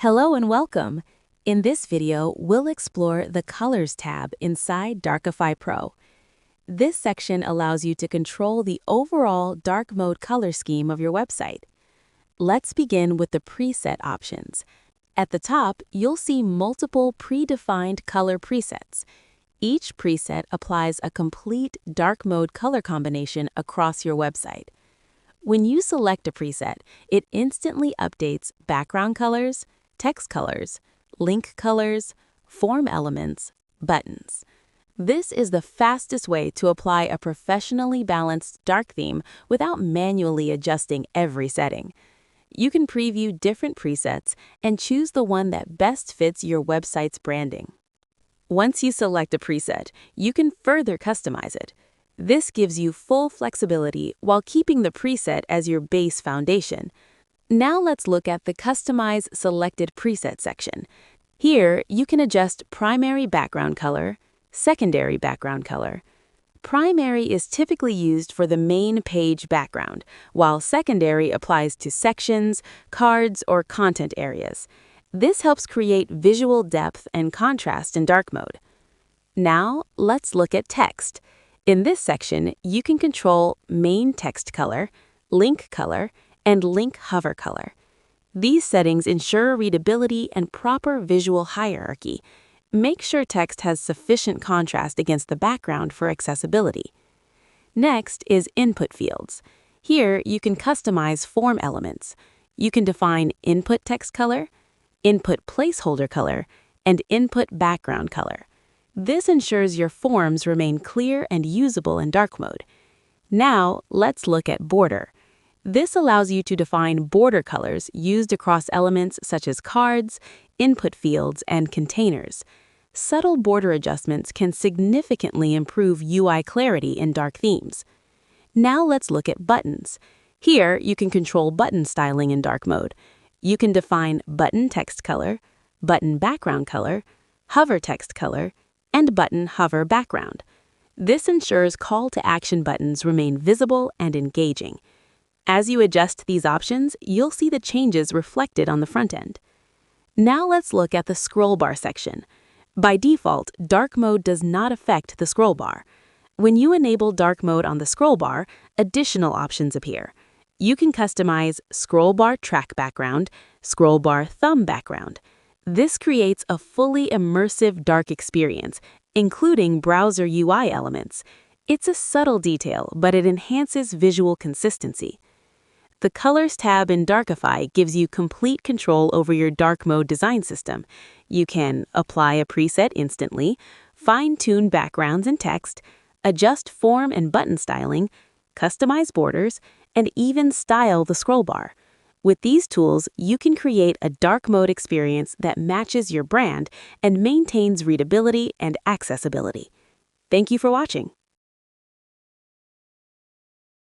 Hello and welcome. In this video, we'll explore the Colors tab inside Darkify Pro. This section allows you to control the overall dark mode color scheme of your website. Let's begin with the preset options. At the top, you'll see multiple predefined color presets. Each preset applies a complete dark mode color combination across your website. When you select a preset, it instantly updates background colors, text colors, link colors, form elements, buttons. This is the fastest way to apply a professionally balanced dark theme without manually adjusting every setting. You can preview different presets and choose the one that best fits your website's branding. Once you select a preset, you can further customize it. This gives you full flexibility while keeping the preset as your base foundation. Now let's look at the Customize Selected Preset section. Here, you can adjust primary background color, secondary background color. Primary is typically used for the main page background, while secondary applies to sections, cards, or content areas. This helps create visual depth and contrast in dark mode. Now, let's look at text. In this section, you can control main text color, link color, and link hover color. These settings ensure readability and proper visual hierarchy. Make sure text has sufficient contrast against the background for accessibility. Next is input fields. Here, you can customize form elements. You can define input text color, input placeholder color, and input background color. This ensures your forms remain clear and usable in dark mode. Now, let's look at border. This allows you to define border colors used across elements such as cards, input fields, and containers. Subtle border adjustments can significantly improve UI clarity in dark themes. Now let's look at buttons. Here, you can control button styling in dark mode. You can define button text color, button background color, hover text color, and button hover background. This ensures call to action buttons remain visible and engaging. As you adjust these options, you'll see the changes reflected on the front end. Now let's look at the Scrollbar section. By default, dark mode does not affect the scrollbar. When you enable dark mode on the scrollbar, additional options appear. You can customize Scrollbar track background, Scrollbar thumb background. This creates a fully immersive dark experience, including browser UI elements. It's a subtle detail, but it enhances visual consistency. The Colors tab in Darkify gives you complete control over your dark mode design system. You can apply a preset instantly, fine-tune backgrounds and text, adjust form and button styling, customize borders, and even style the scrollbar. With these tools, you can create a dark mode experience that matches your brand and maintains readability and accessibility. Thank you for watching.